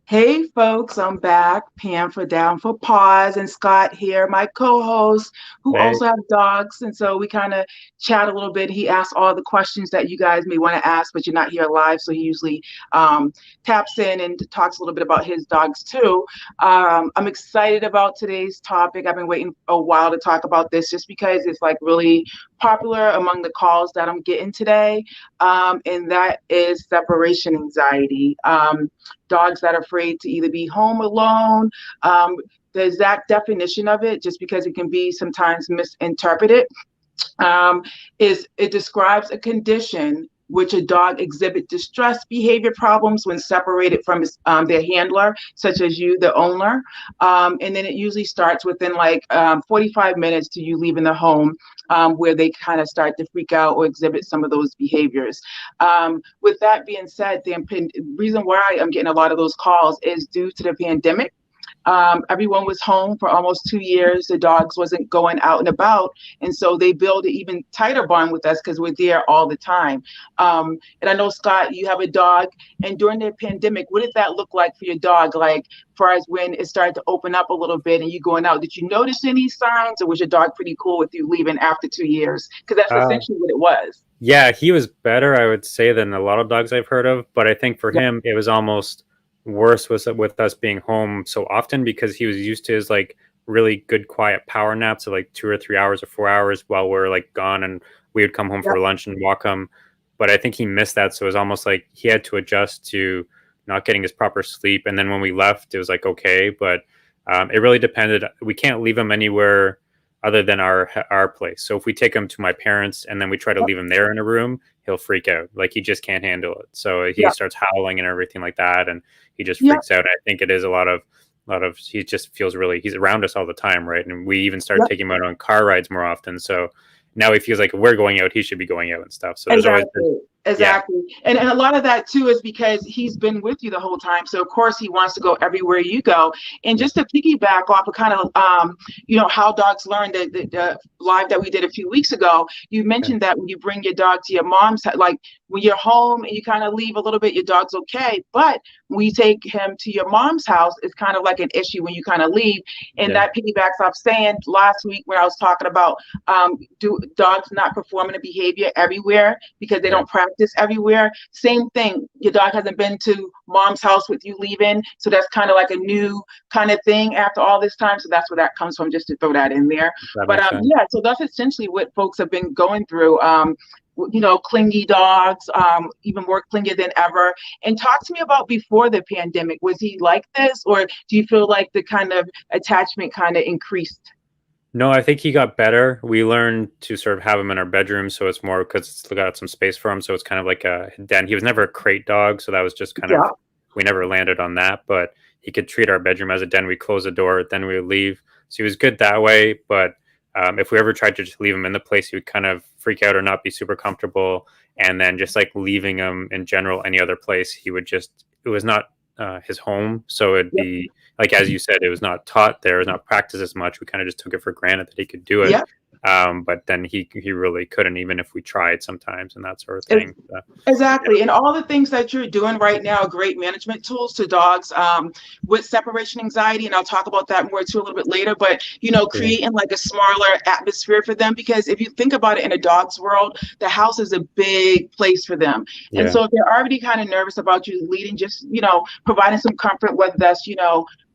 Hey folks, I'm back. Pam for Down for Paws and Scott here, my co-host, who Hey, also have dogs. And so we kind of chat a little bit. He asks all the questions that you guys may want to ask, but you're not here live. So he usually um, taps in and talks a little bit about his dogs too. I'm excited about today's topic. I've been waiting a while to talk about this just because it's like really popular among the calls that I'm getting today. And that is separation anxiety. Dogs that are afraid to either be home alone. Um, the exact definition of it, just because it can be sometimes misinterpreted, um, is it describes a condition which a dog exhibit distress behavior problems when separated from their handler, such as you, the owner. And then it usually starts within like 45 minutes to you leaving the home, where they kind of start to freak out or exhibit some of those behaviors. With that being said, the reason why I'm getting a lot of those calls is due to the pandemic. Everyone was home for almost 2 years. The dogs wasn't going out and about, and so they build an even tighter bond with us because we're there all the time. And I know, Scott, you have a dog, and during the pandemic, what did that look like for your dog? Like, far as when it started to open up a little bit and you going out, did you notice any signs, or was your dog pretty cool with you leaving after 2 years? Because that's uh, essentially what it was. yeah, he was better, I would say, than a lot of dogs I've heard of. But I think for him, it was almost worse with us being home so often because he was used to his like really good quiet power naps of like 2 or 3 hours or 4 hours while we're like gone, and we would come home Yep. for lunch and walk him. But I think he missed that, so it was almost like he had to adjust to not getting his proper sleep. And then when we left, it was like okay, but it really depended. We can't leave him anywhere other than our place. So if we take him to my parents and then we try to Yep. leave him there in a room, he'll freak out. Like he just can't handle it. So he Yep. starts howling and everything like that, and he just Yep. freaks out. I think it is a lot of he just feels really he's around us all the time, right? And we even started Yep. taking him out on car rides more often. So now he feels like if we're going out, he should be going out and stuff. So there's always Exactly. yeah, Exactly. And a lot of that too is because he's been with you the whole time. So of course he wants to go everywhere you go. And yeah, just to piggyback off of kind of how dogs learn, the live that we did a few weeks ago, you yeah, mentioned that when you bring your dog to your mom's, like when you're home and you kind of leave a little bit, your dog's okay. But when you take him to your mom's house, it's kind of like an issue when you kind of leave. And yeah, that piggybacks off saying last week when I was talking about do dogs not performing a behavior everywhere because they yeah, don't practice everywhere. Same thing. Your dog hasn't been to mom's house with you leaving. So that's kind of like a new kind of thing after all this time. So that's where that comes from, just to throw that in there. that But makes sense. yeah, so that's essentially what folks have been going through. Clingy dogs, even more clingy than ever. And talk to me about before the pandemic. Was he like this, or do you feel like the kind of attachment kind of increased? No, I think he got better. We learned to sort of have him in our bedroom, so it's more because it's got some space for him. So it's kind of like a den. He was never a crate dog, so that was just kind of Yeah. we never landed on that. But he could treat our bedroom as a den. We close the door, then we would leave. So he was good that way. But if we ever tried to just leave him in the place, he would kind of freak out or not be super comfortable. And then just like leaving him in general, any other place, he would just it was not his home, so it'd Yep. be like as you said, it was not taught there, it was not practiced as much. We kind of just took it for granted that he could do it. Yep. But then he really couldn't, even if we tried sometimes and that sort of thing. Yeah, Exactly. And all the things that you're doing right now are great management tools to dogs with separation anxiety. And I'll talk about that more too a little bit later. But, yeah, creating like a smaller atmosphere for them, because if you think about it in a dog's world, the house is a big place for them. And yeah, so if they're already kind of nervous about you leading, just, providing some comfort, whether that's,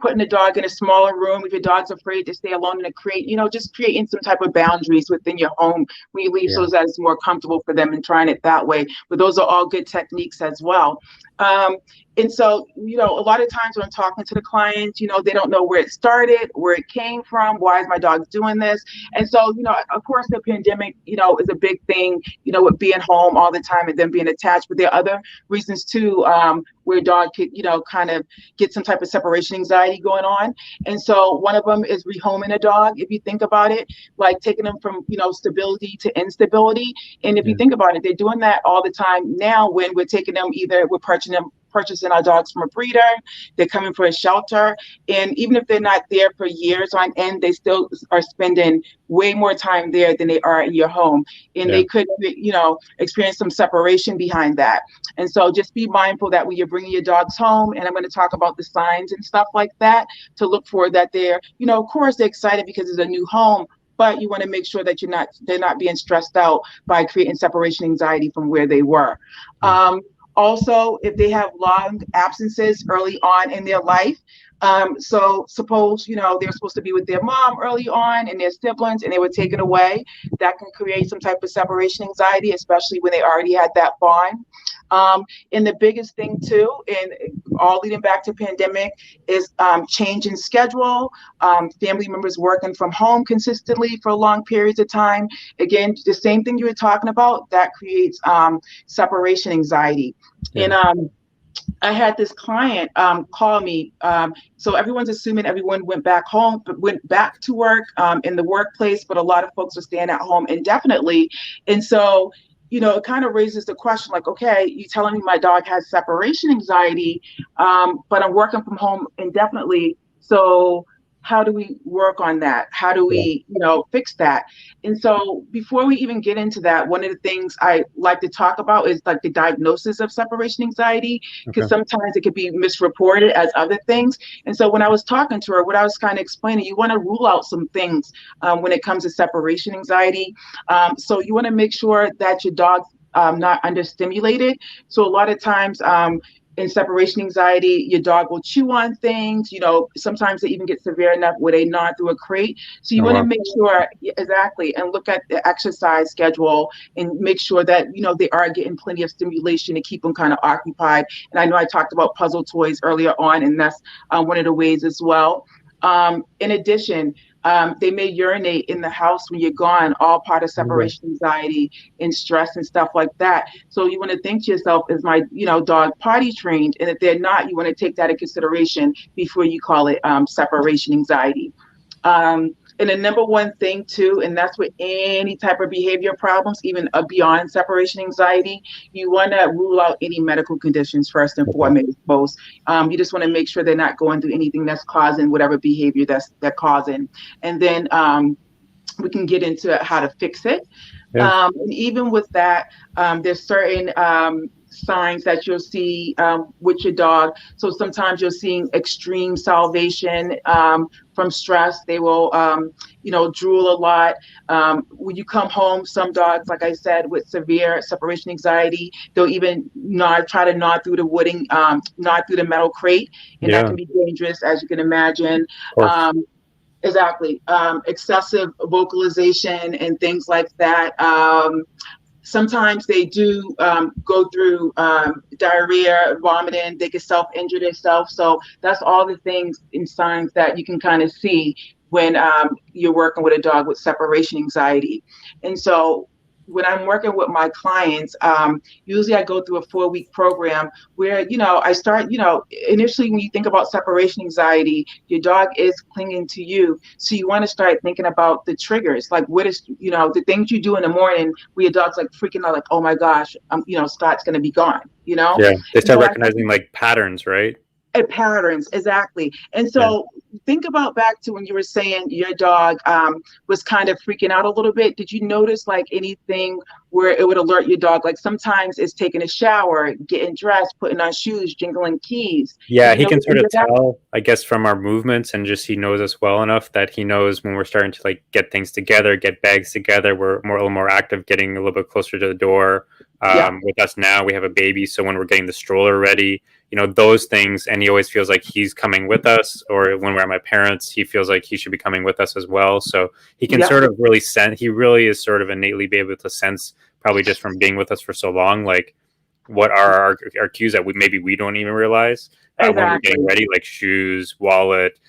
putting the dog in a smaller room if your dog's afraid to stay alone in a crate, just creating some type of boundaries within your home when you leave yeah, so that it's more comfortable for them and trying it that way. But those are all good techniques as well. Um, and so, a lot of times when I'm talking to the clients, they don't know where it started, where it came from, why is my dog doing this? And so, of course, the pandemic, is a big thing, with being home all the time and then being attached. But there are other reasons too, where a dog could, kind of get some type of separation anxiety going on. And so one of them is rehoming a dog. If you think about it, like taking them from, stability to instability. And if you yeah, think about it, they're doing that all the time now when we're taking them, either we're purchasing our dogs from a breeder. They're coming for a shelter. And even if they're not there for years on end, they still are spending way more time there than they are in your home. And Yeah. they could, experience some separation behind that. And so just be mindful that when you're bringing your dogs home, and I'm going to talk about the signs and stuff like that, to look for that they're, of course they're excited because it's a new home, but you want to make sure that they're not being stressed out by creating separation anxiety from where they were. Also, if they have long absences early on in their life, so suppose, they're supposed to be with their mom early on and their siblings and they were taken away, that can create some type of separation anxiety, especially when they already had that bond. And the biggest thing too, and all leading back to pandemic, is change in schedule, family members working from home consistently for long periods of time. Again, the same thing you were talking about, that creates separation anxiety. Yeah. And I had this client call me. So everyone's assuming everyone went back home, went back to work in the workplace, but a lot of folks are staying at home indefinitely. And so, it kind of raises the question like, okay, you telling me my dog has separation anxiety, but I'm working from home indefinitely. So how do we work on that? How do we, fix that? And so before we even get into that, one of the things I like to talk about is like the diagnosis of separation anxiety, because sometimes it could be misreported as other things. And so when I was talking to her, what I was kind of explaining, you want to rule out some things when it comes to separation anxiety. So you want to make sure that your dog's not understimulated. So a lot of times, in separation anxiety, your dog will chew on things. Sometimes they even get severe enough where they gnaw through a crate. So you want to make sure, exactly, and look at the exercise schedule and make sure that, they are getting plenty of stimulation to keep them kind of occupied. And I know I talked about puzzle toys earlier on, and that's one of the ways as well. In addition, they may urinate in the house when you're gone, all part of separation anxiety and stress and stuff like that. So you want to think to yourself, is my, dog potty trained? And if they're not, you want to take that into consideration before you call it separation anxiety. And the number one thing too, and that's with any type of behavior problems, even beyond separation anxiety, you want to rule out any medical conditions first and foremost. You just want to make sure they're not going through anything that's causing whatever behavior they're causing. And then we can get into how to fix it. And even with that, there's certain signs that you'll see with your dog. So sometimes you're seeing extreme salivation from stress. They will, drool a lot. When you come home, some dogs, like I said, with severe separation anxiety, they'll even try to gnaw through the wooding, gnaw through the metal crate, and that can be dangerous, as you can imagine. Exactly. Excessive vocalization and things like that. Sometimes they do go through diarrhea, vomiting. They can self-injure themselves. So that's all the things and signs that you can kind of see when you're working with a dog with separation anxiety. And so when I'm working with my clients, usually I go through a 4-week program where, I start, initially when you think about separation anxiety, your dog is clinging to you. So you want to start thinking about the triggers, like what is, the things you do in the morning where your dog's like freaking out, like, oh my gosh, Scott's going to be gone, Yeah, they start recognizing like patterns, right? Patterns, exactly. And so think about back to when you were saying your dog was kind of freaking out a little bit. Did you notice like anything where it would alert your dog? Like sometimes it's taking a shower, getting dressed, putting on shoes, jingling keys. Yeah, he can sort of tell, I guess, from our movements, and just he knows us well enough that he knows when we're starting to like get things together, get bags together. We're a little more active, getting a little bit closer to the door. With us now, we have a baby, so when we're getting the stroller ready, those things, and he always feels like he's coming with us, or when we're at my parents, he feels like he should be coming with us as well. So he can sort of really sense, he really is sort of innately be able to sense, probably just from being with us for so long, like what are our cues that maybe we don't even realize when we're getting ready, like shoes, wallet,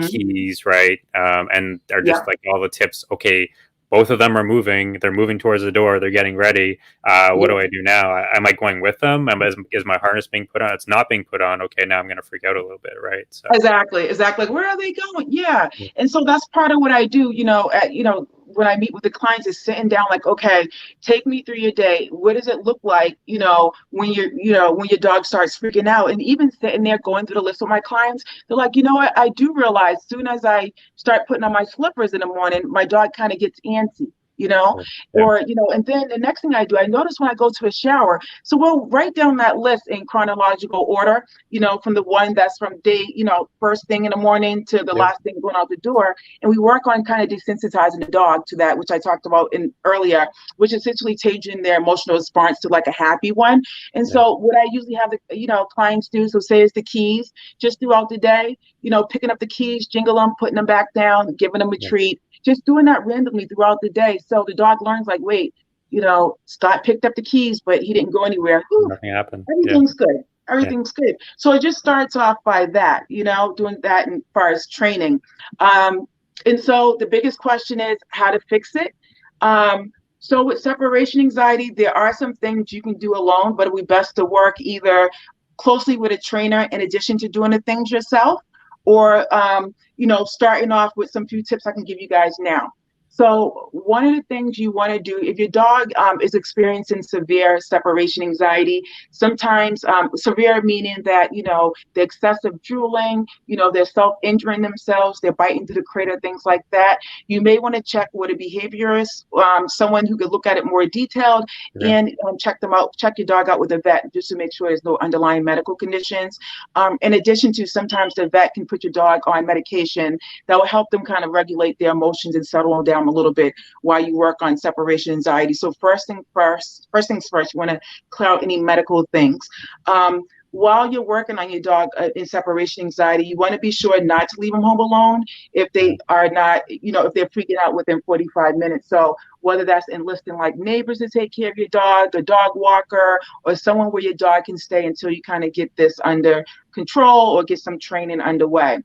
keys, right? And are just like all the tips. Okay, both of them are moving. They're moving towards the door. They're getting ready. What do I do now? Am I going with them? Is my harness being put on? It's not being put on. Okay, now I'm going to freak out a little bit, right? So. Exactly. Where are they going? Yeah. And so that's part of what I do, when I meet with the clients is sitting down like, okay, take me through your day. What does it look like, when when your dog starts freaking out? And even sitting there going through the list with my clients, they're like, you know what? I do realize as soon as I start putting on my slippers in the morning, my dog kind of gets antsy. Yeah. Or, and then the next thing I do, I notice when I go to a shower. So we'll write down that list in chronological order, from the one that's from day, first thing in the morning to the Yeah. last thing going out the door. And we work on kind of desensitizing the dog to that, which I talked about in earlier, which is essentially changing their emotional response to like a happy one. And so what I usually have the, clients do, so say it's the keys, just throughout the day, picking up the keys, jingle them, putting them back down, giving them a treat, just doing that randomly throughout the day. So the dog learns like, wait, Scott picked up the keys, but he didn't go anywhere. Whew, Nothing happened. everything's good. Everything's good. So it just starts off by that, doing that as far as training. And so the biggest question is how to fix it. So with separation anxiety, there are some things you can do alone, but it would be best to work either closely with a trainer in addition to doing the things yourself, or starting off with some few tips I can give you guys now. So one of the things you want to do if your dog is experiencing severe separation anxiety, sometimes severe meaning that, the excessive drooling, they're self-injuring themselves, they're biting through the crater, things like that. You may want to check with a behaviorist, someone who could look at it more detailed, and check your dog out with a vet just to make sure there's no underlying medical conditions. In addition to, sometimes the vet can put your dog on medication that will help them kind of regulate their emotions and settle them down a little bit while you work on separation anxiety. So first things first, you want to clear out any medical things. While you're working on your dog in separation anxiety, you want to be sure not to leave them home alone if they are not, if they're freaking out within 45 minutes. So whether that's enlisting like neighbors to take care of your dog, a dog walker, or someone where your dog can stay until you kind of get this under control or get some training underway.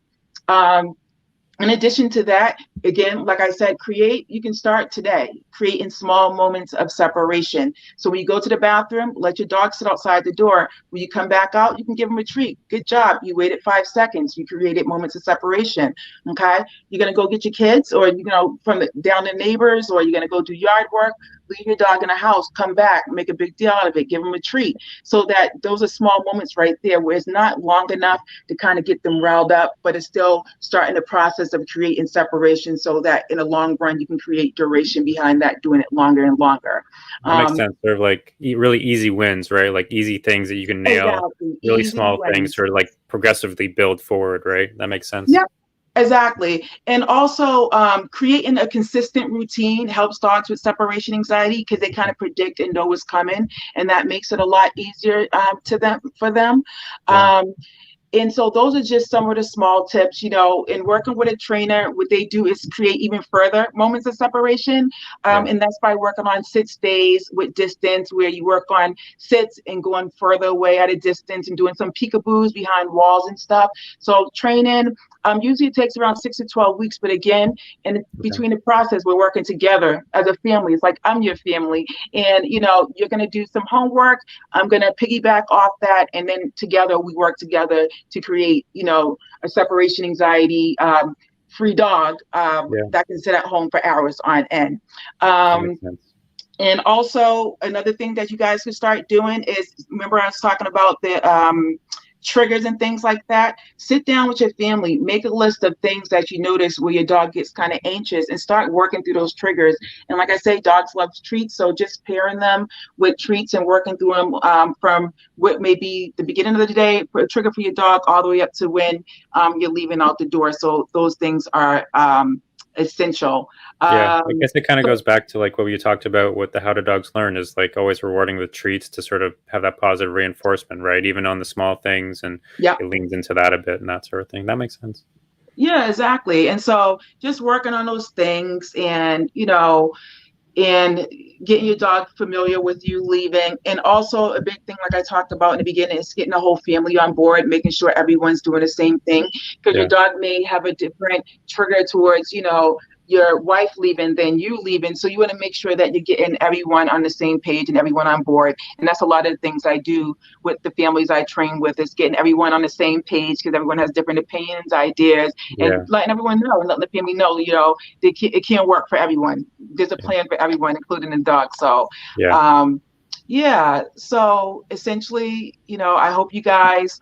In addition to that, again, like I said, you can start today, creating small moments of separation. So when you go to the bathroom, let your dog sit outside the door. When you come back out, you can give them a treat. Good job. You waited 5 seconds. You created moments of separation. Okay. You're going to go get your kids or, down the neighbors, or you're going to go do yard work. Leave your dog in the house, come back, make a big deal out of it, give them a treat. So that those are small moments right there where it's not long enough to kind of get them riled up, but it's still starting the process of creating separation so that in the long run, you can create duration behind that, doing it longer and longer. That makes sense. Sort of like really easy wins, right? Like easy things that you can nail, exactly. really Easy small wins. things, sort of like progressively build forward, right? That makes sense. Yep. Exactly. And also creating a consistent routine helps dogs with separation anxiety because they kind of predict and know what's coming, and that makes it a lot easier for them. Yeah. And so those are just some of the small tips, in working with a trainer, what they do is create even further moments of separation. And that's by working on sit stays with distance, where you work on sits and going further away at a distance and doing some peekaboos behind walls and stuff. So training, usually it takes around 6 to 12 weeks. But again, between the process, we're working together as a family. It's like I'm your family. And, you're going to do some homework. I'm going to piggyback off that. And then together we work together to create, a separation anxiety free dog that can sit at home for hours on end. And also another thing that you guys can start doing is, remember I was talking about the triggers and things like that. Sit down with your family, make a list of things that you notice where your dog gets kind of anxious, and start working through those triggers. And like I say, dogs love treats, so just pairing them with treats and working through them from what may be the beginning of the day, a trigger for your dog, all the way up to when you're leaving out the door. So those things are essential. I guess it kind of goes back to like what you talked about with the how do dogs learn, is like always rewarding with treats to sort of have that positive reinforcement, right? Even on the small things, and it leans into that a bit and that sort of thing. That makes sense. Yeah, exactly. And so just working on those things, and and getting your dog familiar with you leaving. And also a big thing, like I talked about in the beginning, is getting the whole family on board, making sure everyone's doing the same thing, because your dog may have a different trigger towards, your wife leaving, then you leaving. So you want to make sure that you're getting everyone on the same page and everyone on board. And that's a lot of the things I do with the families I train with, is getting everyone on the same page, because everyone has different opinions, ideas, and Yeah. letting everyone know and letting the family know, it can't work for everyone. There's a plan for everyone, including the dog. So, Yeah. yeah, so essentially, I hope you guys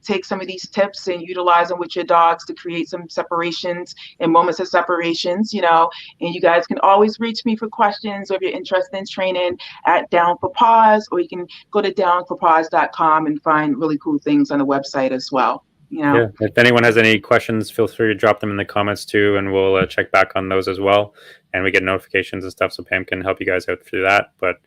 take some of these tips and utilize them with your dogs to create some separations and moments of separations, and you guys can always reach me for questions, or if you're interested in training, at Down for Paws, or you can go to downforpaws.com and find really cool things on the website as well. Yeah. If anyone has any questions, feel free to drop them in the comments too, and we'll check back on those as well. And we get notifications and stuff, so Pam can help you guys out through that. But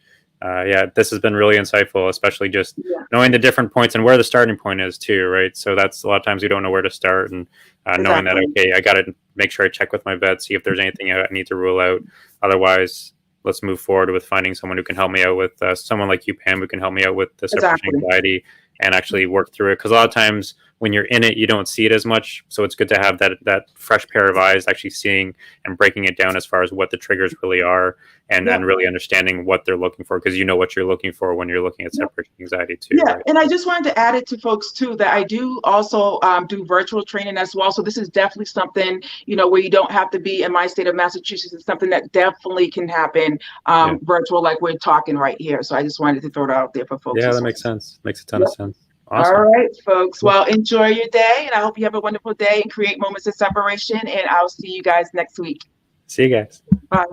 yeah, this has been really insightful, especially just knowing the different points and where the starting point is too, right? So that's a lot of times we don't know where to start, and knowing that, okay, I got to make sure I check with my vet, see if there's anything I need to rule out. Otherwise, let's move forward with finding someone who can help me out with someone like you, Pam, who can help me out with the separation anxiety and actually work through it. Because a lot of times when you're in it, you don't see it as much. So it's good to have that fresh pair of eyes, actually seeing and breaking it down as far as what the triggers really are, and really understanding what they're looking for, because you know what you're looking for when you're looking at separation anxiety too. Yeah, right? and I just wanted to add it to folks too, that I do also do virtual training as well. So this is definitely something, where you don't have to be in my state of Massachusetts. It's something that definitely can happen virtual, like we're talking right here. So I just wanted to throw it out there for folks. Yeah, that makes sense. Makes a ton of sense. Awesome. All right, folks. Well, enjoy your day, and I hope you have a wonderful day and create moments of separation. And I'll see you guys next week. See you guys. Bye.